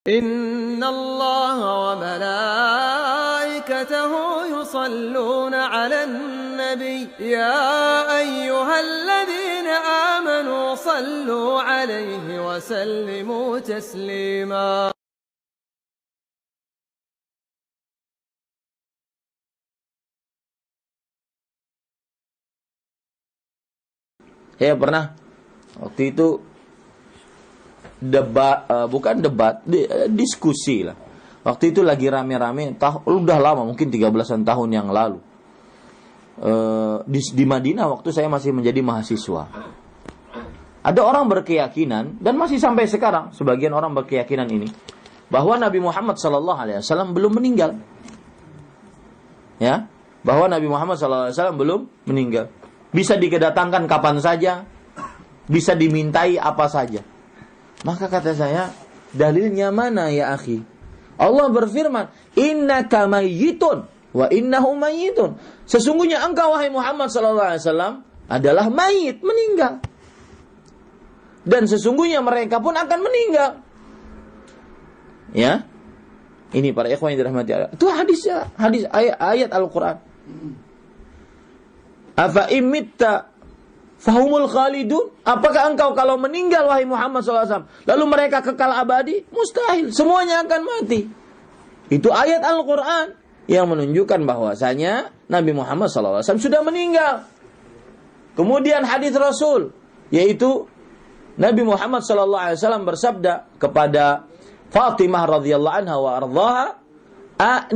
إن الله وملائكته يصلون على النبي يا أيها الذين آمنوا صلوا عليه وسلموا تسليما. Saya pernah waktu itu diskusi lah. Waktu itu lagi rame-rame, udah lama, mungkin 13-an tahun yang lalu. Di Madinah waktu saya masih menjadi mahasiswa. Ada orang berkeyakinan, dan masih sampai sekarang sebagian orang berkeyakinan ini, bahwa Nabi Muhammad SAW belum meninggal. Ya, bahwa Nabi Muhammad SAW belum meninggal. Bisa dikedatangkan kapan saja, bisa dimintai apa saja. Maka kata saya, dalilnya mana ya akhi? Allah berfirman, innaka mayyitun wa innahum mayyitun. Sesungguhnya engkau wahai Muhammad SAW adalah mayit, meninggal. Dan sesungguhnya mereka pun akan meninggal. Ya. Ini para ikhwan yang dirahmati Allah. Itu hadisnya, ayat Al-Qur'an. Afa imitta fahumul khalidun. Apakah engkau kalau meninggal wahai Muhammad SAW lalu mereka kekal abadi? Mustahil, semuanya akan mati. Itu ayat Al-Quran yang menunjukkan bahwasanya Nabi Muhammad SAW sudah meninggal. Kemudian hadis Rasul, yaitu Nabi Muhammad SAW bersabda kepada Fatimah radhiyallahu anha wa ardhaha,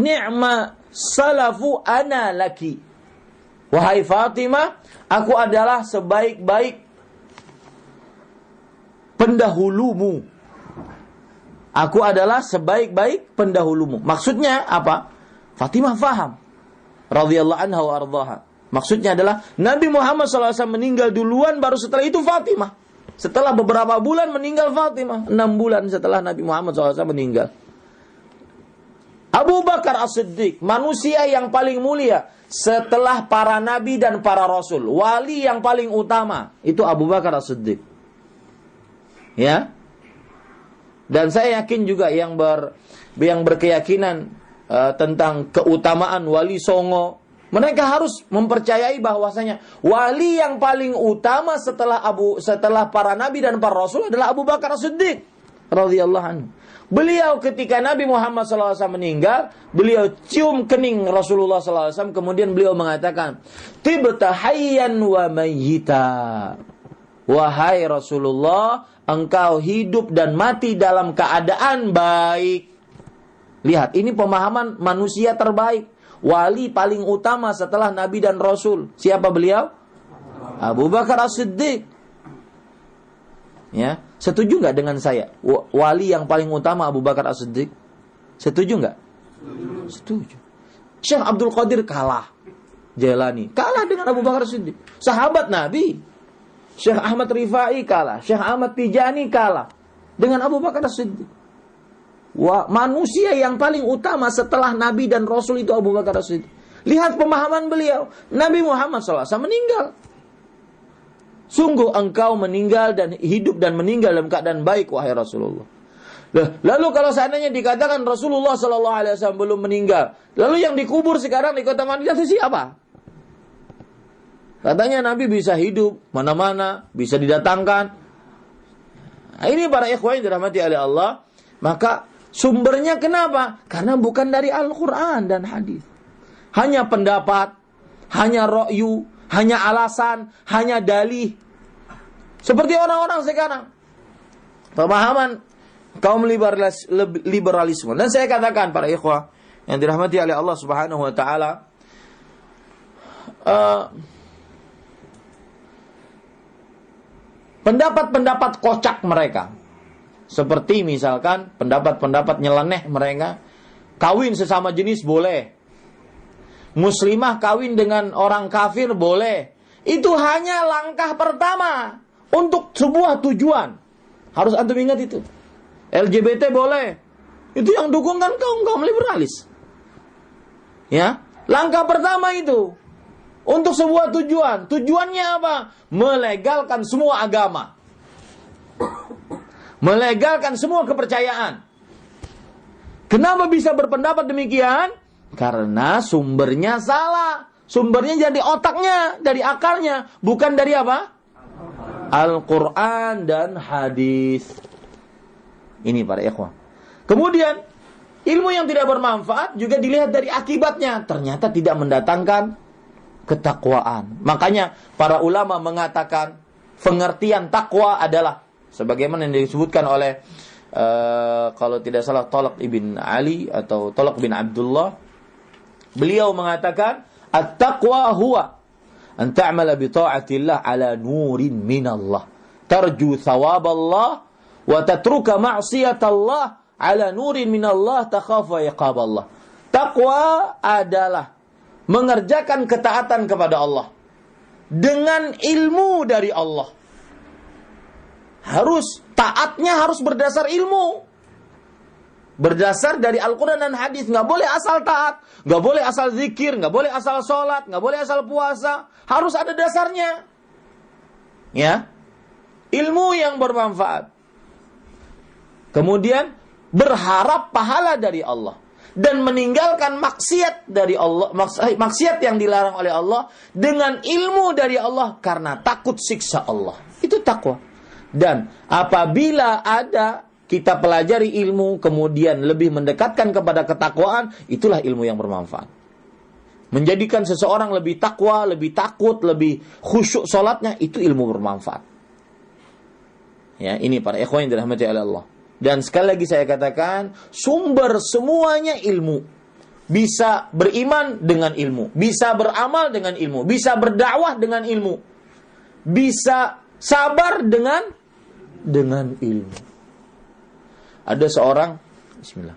ni'ma salafu ana laki. Wahai Fatimah, aku adalah sebaik-baik pendahulumu. Aku adalah sebaik-baik pendahulumu. Maksudnya apa? Fatimah faham. Radhiyallahu anha wa ardhaha. Maksudnya adalah Nabi Muhammad SAW meninggal duluan, baru setelah itu Fatimah. Setelah beberapa bulan meninggal Fatimah. 6 bulan setelah Nabi Muhammad SAW meninggal. Abu Bakar As-Siddiq, manusia yang paling mulia setelah para nabi dan para rasul, wali yang paling utama itu Abu Bakar As-Siddiq. Ya. Dan saya yakin juga yang berkeyakinan tentang keutamaan wali songo, mereka harus mempercayai bahwasanya wali yang paling utama setelah para nabi dan para rasul adalah Abu Bakar As-Siddiq radhiyallahu anhu. Beliau ketika Nabi Muhammad SAW meninggal, beliau cium kening Rasulullah SAW, kemudian beliau mengatakan, tibta hayyan wa mayyita. Wahai Rasulullah, engkau hidup dan mati dalam keadaan baik. Lihat, ini pemahaman manusia terbaik. Wali paling utama setelah Nabi dan Rasul. Siapa beliau? Abu Bakar As-Siddiq. Ya, setuju nggak dengan saya? Wali yang paling utama Abu Bakar As-Siddiq. Setuju nggak? Setuju. Syekh Abdul Qadir kalah. Jailani kalah dengan Abu Bakar As-Siddiq. Sahabat Nabi. Syekh Ahmad Rifai kalah. Syekh Ahmad Tijani kalah dengan Abu Bakar As-Siddiq. Manusia yang paling utama setelah Nabi dan Rasul itu Abu Bakar As-Siddiq. Lihat pemahaman beliau. Nabi Muhammad SAW meninggal. Sungguh engkau meninggal dan hidup dan meninggal dalam keadaan baik, wahai Rasulullah. Lalu kalau seandainya dikatakan Rasulullah SAW belum meninggal, lalu yang dikubur sekarang di kota Madinah itu siapa? Katanya Nabi bisa hidup mana-mana, bisa didatangkan. Nah, ini para ikhwan yang dirahmati oleh Allah. Maka sumbernya kenapa? Karena bukan dari Al-Quran dan hadis. Hanya pendapat, hanya ra'yu, hanya alasan, hanya dalih. Seperti orang-orang sekarang. Pemahaman kaum liberalisme. Dan saya katakan para ikhwah yang dirahmati oleh Allah Subhanahu wa taala, pendapat-pendapat kocak mereka, seperti misalkan pendapat-pendapat nyeleneh mereka, kawin sesama jenis boleh, muslimah kawin dengan orang kafir boleh. Itu hanya langkah pertama untuk sebuah tujuan. Harus antum ingat itu. LGBT boleh. Itu yang dukung kan kaum liberalis. Ya, langkah pertama itu untuk sebuah tujuan. Tujuannya apa? Melegalkan semua agama. Melegalkan semua kepercayaan. Kenapa bisa berpendapat demikian? Karena sumbernya salah. Sumbernya dari otaknya, dari akarnya, bukan dari apa? Al-Quran dan hadis. Ini para ikhwan. Kemudian, ilmu yang tidak bermanfaat juga dilihat dari akibatnya. Ternyata tidak mendatangkan ketakwaan. Makanya para ulama mengatakan pengertian takwa adalah sebagaimana yang disebutkan oleh kalau tidak salah Talq ibn Ali atau Talq bin Abdullah. Beliau mengatakan at-taqwa huwa an ta'mala bi ta'atillah ala nurin minallah tarju thawaballah wa tatruka ma'siyatallah ala nurin minallah takhafa iqaballah. Taqwa adalah mengerjakan ketaatan kepada Allah dengan ilmu dari Allah. Taatnya harus berdasar ilmu. Berdasar dari Al-Quran dan hadis. Nggak boleh asal taat, nggak boleh asal zikir, nggak boleh asal sholat, nggak boleh asal puasa. Harus ada dasarnya. Ya, ilmu yang bermanfaat. Kemudian berharap pahala dari Allah dan meninggalkan maksiat dari Allah, maksiat yang dilarang oleh Allah dengan ilmu dari Allah karena takut siksa Allah. Itu takwa. Dan apabila kita pelajari ilmu, kemudian lebih mendekatkan kepada ketakwaan, itulah ilmu yang bermanfaat. Menjadikan seseorang lebih takwa, lebih takut, lebih khusyuk sholatnya, itu ilmu bermanfaat. Ya, ini para ikhwan yang dirahmati oleh Allah. Dan sekali lagi saya katakan, sumber semuanya ilmu. Bisa beriman dengan ilmu, bisa beramal dengan ilmu, bisa berdakwah dengan ilmu, bisa sabar dengan ilmu. Ada seorang, bismillah.